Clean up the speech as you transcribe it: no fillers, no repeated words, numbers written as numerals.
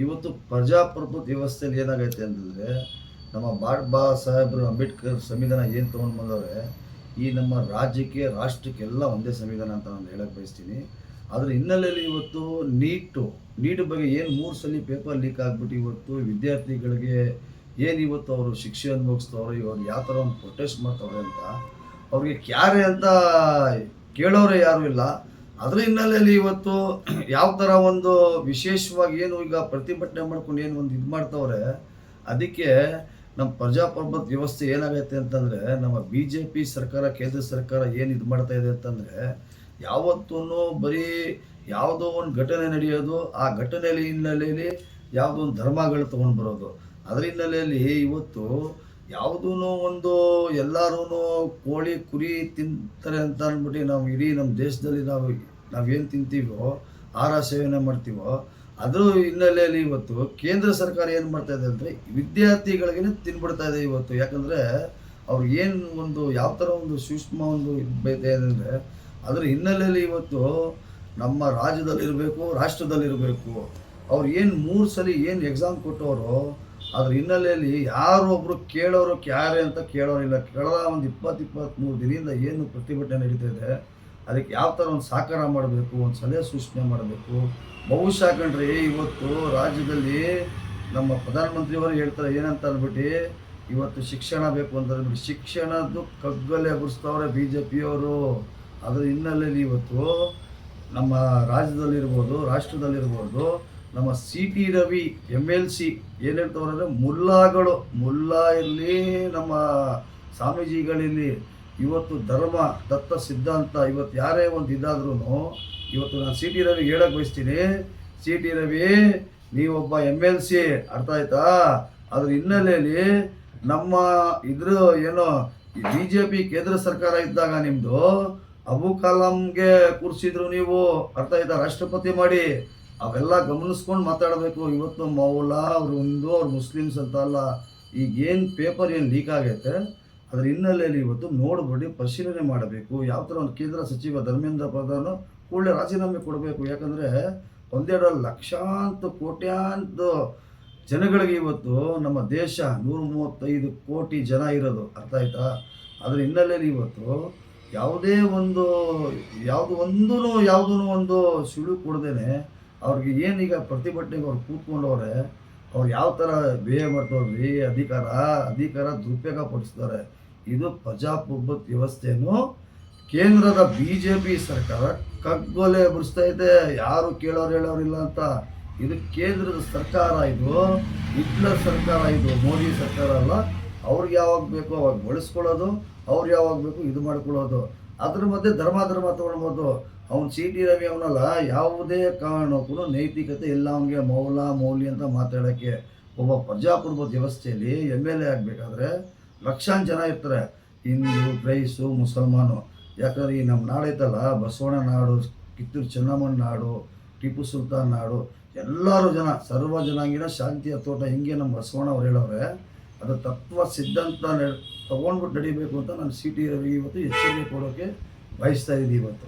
ಇವತ್ತು ಪ್ರಜಾಪ್ರಭುತ್ವ ವ್ಯವಸ್ಥೆಯಲ್ಲಿ ಏನಾಗೈತೆ ಅಂತಂದರೆ, ನಮ್ಮ ಬಾಬಾ ಸಾಹೇಬರು ಅಂಬೇಡ್ಕರ್ ಸಂವಿಧಾನ ಏನು ತೊಗೊಂಡು ಬಂದವ್ರೆ, ಈ ನಮ್ಮ ರಾಜ್ಯಕ್ಕೆ ರಾಷ್ಟ್ರಕ್ಕೆಲ್ಲ ಒಂದೇ ಸಂವಿಧಾನ ಅಂತ ನಾನು ಹೇಳಕ್ಕೆ ಬಯಸ್ತೀನಿ. ಅದರ ಹಿನ್ನೆಲೆಯಲ್ಲಿ ಇವತ್ತು ನೀಟ್ ಬಗ್ಗೆ ಏನು 3 ಸಲ ಪೇಪರ್ ಲೀಕ್ ಆಗಿಬಿಟ್ಟು ಇವತ್ತು ವಿದ್ಯಾರ್ಥಿಗಳಿಗೆ ಏನು ಇವತ್ತು ಅವರು ಶಿಕ್ಷೆ ಅನುಭವಿಸ್ತವ್ರೆ, ಇವರು ಯಾವ ಥರ ಒಂದು ಪ್ರೊಟೆಸ್ಟ್ ಮಾಡ್ತವ್ರೆ ಅಂತ ಅವ್ರಿಗೆ ಕ್ಯಾರೆ ಅಂತ ಕೇಳೋರೇ ಯಾರೂ ಇಲ್ಲ. ಅದರ ಹಿನ್ನೆಲೆಯಲ್ಲಿ ಇವತ್ತು ಯಾವ ಥರ ಒಂದು ವಿಶೇಷವಾಗಿ ಏನು ಈಗ ಪ್ರತಿಭಟನೆ ಮಾಡ್ಕೊಂಡು ಏನು ಒಂದು ಇದು ಮಾಡ್ತವ್ರೆ, ಅದಕ್ಕೆ ನಮ್ಮ ಪ್ರಜಾಪ್ರಭುತ್ವ ವ್ಯವಸ್ಥೆ ಏನಾಗೈತೆ ಅಂತಂದರೆ, ನಮ್ಮ BJP ಸರ್ಕಾರ, ಕೇಂದ್ರ ಸರ್ಕಾರ ಏನು ಇದು ಮಾಡ್ತಾ ಇದೆ ಅಂತಂದರೆ, ಯಾವತ್ತೂ ಬರೀ ಯಾವುದೋ ಒಂದು ಘಟನೆ ನಡೆಯೋದು, ಆ ಘಟನೆಯಲ್ಲಿ ಹಿನ್ನೆಲೆಯಲ್ಲಿ ಯಾವುದೋ ಒಂದು ಧರ್ಮಗಳು ತೊಗೊಂಡು ಬರೋದು. ಅದರ ಹಿನ್ನೆಲೆಯಲ್ಲಿ ಇವತ್ತು ಯಾವುದೂ ಒಂದು ಎಲ್ಲರೂ ಕೋಳಿ ಕುರಿ ತಿಂತಾರೆ ಅಂತ ಅಂದ್ಬಿಟ್ಟು ನಾವು ಇಡೀ ನಮ್ಮ ದೇಶದಲ್ಲಿ ನಾವೇನು ತಿಂತೀವೋ, ಆಹಾರ ಸೇವನೆ ಮಾಡ್ತೀವೋ, ಅದರ ಹಿನ್ನೆಲೆಯಲ್ಲಿ ಇವತ್ತು ಕೇಂದ್ರ ಸರ್ಕಾರ ಏನು ಮಾಡ್ತಾ ಇದೆ ಅಂದರೆ ವಿದ್ಯಾರ್ಥಿಗಳಿಗೇ ತಿನ್ಬಿಡ್ತಾ ಇದೆ ಇವತ್ತು. ಯಾಕಂದರೆ ಅವ್ರು ಏನು ಒಂದು ಯಾವ ಥರ ಒಂದು ಸೂಕ್ಷ್ಮ ಒಂದು ಇದೆ ಅಂದರೆ, ಅದರ ಹಿನ್ನೆಲೆಯಲ್ಲಿ ಇವತ್ತು ನಮ್ಮ ರಾಜ್ಯದಲ್ಲಿರಬೇಕು, ರಾಷ್ಟ್ರದಲ್ಲಿರಬೇಕು, ಅವ್ರು ಏನು 3 ಸಲ ಏನು ಎಕ್ಸಾಮ್ ಕೊಟ್ಟವರು, ಅದ್ರ ಹಿನ್ನೆಲೆಯಲ್ಲಿ ಯಾರು ಒಬ್ಬರು ಕೇಳೋರು ಕ್ಯಾರೆ ಅಂತ ಕೇಳೋರಿಲ್ಲ. ಕಳೆದ ಒಂದು 23 ದಿನದಿಂದ ಏನು ಪ್ರತಿಭಟನೆ ನಡೀತಾ ಇದೆ, ಅದಕ್ಕೆ ಯಾವ ಥರ ಒಂದು ಸಾಕಾರ ಮಾಡಬೇಕು, ಒಂದು ಸಲಹೆ ಸೂಚನೆ ಮಾಡಬೇಕು. ಬಹುಶಃ ಕಂಡ್ರೆ ಇವತ್ತು ರಾಜ್ಯದಲ್ಲಿ ನಮ್ಮ ಪ್ರಧಾನಮಂತ್ರಿಯವರು ಹೇಳ್ತಾರೆ ಏನಂತ ಅಂದ್ಬಿಟ್ಟು, ಇವತ್ತು ಶಿಕ್ಷಣ ಬೇಕು ಅಂತ ಅಂದ್ಬಿಟ್ಟು ಶಿಕ್ಷಣದ್ದು ಕಗ್ಗಲೆ ಎಬ್ಬಿಸ್ತವ್ರೆ BJPಯವರು. ಅದರ ಹಿನ್ನೆಲೆಯಲ್ಲಿ ಇವತ್ತು ನಮ್ಮ ರಾಜ್ಯದಲ್ಲಿರ್ಬೋದು, ರಾಷ್ಟ್ರದಲ್ಲಿರ್ಬೋದು, ನಮ್ಮ CT ರವಿ MLC ಏನು ಹೇಳ್ತವ್ರೆ ಅಂದರೆ, ಮುಲ್ಲಾ ಇರಲಿ, ನಮ್ಮ ಸ್ವಾಮೀಜಿಗಳಿರಲಿ, ಇವತ್ತು ಧರ್ಮ ತತ್ವ ಸಿದ್ಧಾಂತ ಇವತ್ತು ಯಾರೇ ಒಂದು ಇದಾದ್ರೂ ಇವತ್ತು ನಾನು CT ರವಿ ಹೇಳಕ್ಕೆ ಬಯಸ್ತೀನಿ, CT ರವಿ ನೀವೊಬ್ಬ MLC, ಅರ್ಥ ಆಯ್ತಾ? ಅದ್ರ ಹಿನ್ನೆಲೆಯಲ್ಲಿ ನಮ್ಮ ಇದ್ರ ಏನೋ BJP ಕೇಂದ್ರ ಸರ್ಕಾರ ಇದ್ದಾಗ ನಿಮ್ಮದು ಅಬು ಕಲಾಂಗೆ ಕೂರಿಸಿದ್ರು ನೀವು, ಅರ್ಥ ಆಯ್ತಾ? ರಾಷ್ಟ್ರಪತಿ ಮಾಡಿ ಅವೆಲ್ಲ ಗಮನಿಸ್ಕೊಂಡು ಮಾತಾಡಬೇಕು. ಇವತ್ತು ಮೌಲಾ ಅವ್ರು ಅವ್ರು ಮುಸ್ಲಿಮ್ಸ್ ಅಂತ ಅಲ್ಲ. ಈಗೇನು ಪೇಪರ್ ಏನು ಲೀಕ್ ಆಗೈತೆ, ಅದರ ಹಿನ್ನೆಲೆಯಲ್ಲಿ ಇವತ್ತು ನೋಡ್ಬಿಟ್ಟು ಪರಿಶೀಲನೆ ಮಾಡಬೇಕು. ಯಾವ ಥರ ಒಂದು ಕೇಂದ್ರ ಸಚಿವ ಧರ್ಮೇಂದ್ರ ಪ್ರಧಾನ್ ಕೂಡಲೇ ರಾಜೀನಾಮೆ ಕೊಡಬೇಕು. ಯಾಕಂದರೆ ಒಂದೆರಡು ಲಕ್ಷಾಂತರ ಕೋಟ್ಯಾಂತ ಜನಗಳಿಗೆ ಇವತ್ತು ನಮ್ಮ ದೇಶ 135 ಕೋಟಿ ಜನ ಇರೋದು, ಅರ್ಥ ಆಯ್ತಾ? ಅದರ ಹಿನ್ನೆಲೆಯಲ್ಲಿ ಇವತ್ತು ಯಾವುದೂ ಒಂದು ಸುಳು ಕೊಡದೇನೆ ಅವ್ರಿಗೆ ಏನೀಗ ಪ್ರತಿಭಟನೆಗೆ ಅವ್ರು ಕೂತ್ಕೊಂಡವ್ರೆ, ಅವ್ರು ಯಾವ ಥರ ಬಿಹೇವ್ ಮಾಡ್ತವ್ರಿ, ಅಧಿಕಾರ ದುರುಪಯೋಗ ಪಡಿಸ್ತಾರೆ. ಇದು ಪ್ರಜಾಪ್ರಭುತ್ವ ವ್ಯವಸ್ಥೆಯನ್ನು ಕೇಂದ್ರದ BJP ಸರ್ಕಾರ ಕಗ್ಗೊಲೆ ಎಬ್ಬಿಸ್ತಾ ಇದೆ. ಯಾರು ಹೇಳೋರಿಲ್ಲ ಅಂತ. ಇದು ಕೇಂದ್ರದ ಸರ್ಕಾರ, ಇದು ಹಿಟ್ಲರ್ ಸರ್ಕಾರ, ಇದು ಮೋದಿ ಸರ್ಕಾರ ಅಲ್ಲ. ಅವ್ರಿಗೆ ಯಾವಾಗ ಬೇಕೋ ಅವಾಗ ಬಳಸ್ಕೊಳ್ಳೋದು, ಅವ್ರು ಯಾವಾಗ ಬೇಕು ಇದು ಮಾಡ್ಕೊಳ್ಳೋದು. ಅದ್ರ ಮಧ್ಯೆ ಧರ್ಮ ತೊಗೊಳ್ಬೋದು. ಅವ್ನು CT ರವಿ ಅವನಲ್ಲ, ಯಾವುದೇ ಕಾರಣಕ್ಕೂ ನೈತಿಕತೆ ಇಲ್ಲ ಅವನಿಗೆ. ಮೌಲಿ ಅಂತ ಮಾತಾಡೋಕ್ಕೆ ಒಬ್ಬ ಪ್ರಜಾಪ್ರಭುತ್ವ ವ್ಯವಸ್ಥೆಯಲ್ಲಿ MLA ಆಗಬೇಕಾದ್ರೆ ಲಕ್ಷಾಂತರ ಜನ ಇರ್ತಾರೆ, ಹಿಂದೂ, ಕ್ರೈಸ್ತು, ಮುಸಲ್ಮಾನು. ಯಾಕಂದರೆ ಈ ನಮ್ಮ ನಾಡೈತಲ್ಲ, ಬಸವಣ್ಣ ನಾಡು, ಕಿತ್ತೂರು ಚೆನ್ನಮ್ಮನ ನಾಡು, ಟಿಪ್ಪು ಸುಲ್ತಾನ್ ನಾಡು, ಎಲ್ಲರೂ ಜನ ಸರ್ವ ಜನಾಂಗೀಣ ಶಾಂತಿಯ ತೋಟ, ಹಿಂಗೆ ನಮ್ಮ ಬಸವಣ್ಣ ಅವ್ರು ಹೇಳವ್ರೆ. ಅದು ತತ್ವ ಸಿದ್ಧಾಂತ ತೊಗೊಂಡ್ಬಿಟ್ಟು ನಡಿಬೇಕು ಅಂತ ನಾನು CT ರವಿ ಇವತ್ತು ಎಚ್ಚರಿಕೆ ಕೊಡೋಕ್ಕೆ ಬಯಸ್ತಾ ಇದ್ದೀನಿ ಇವತ್ತು.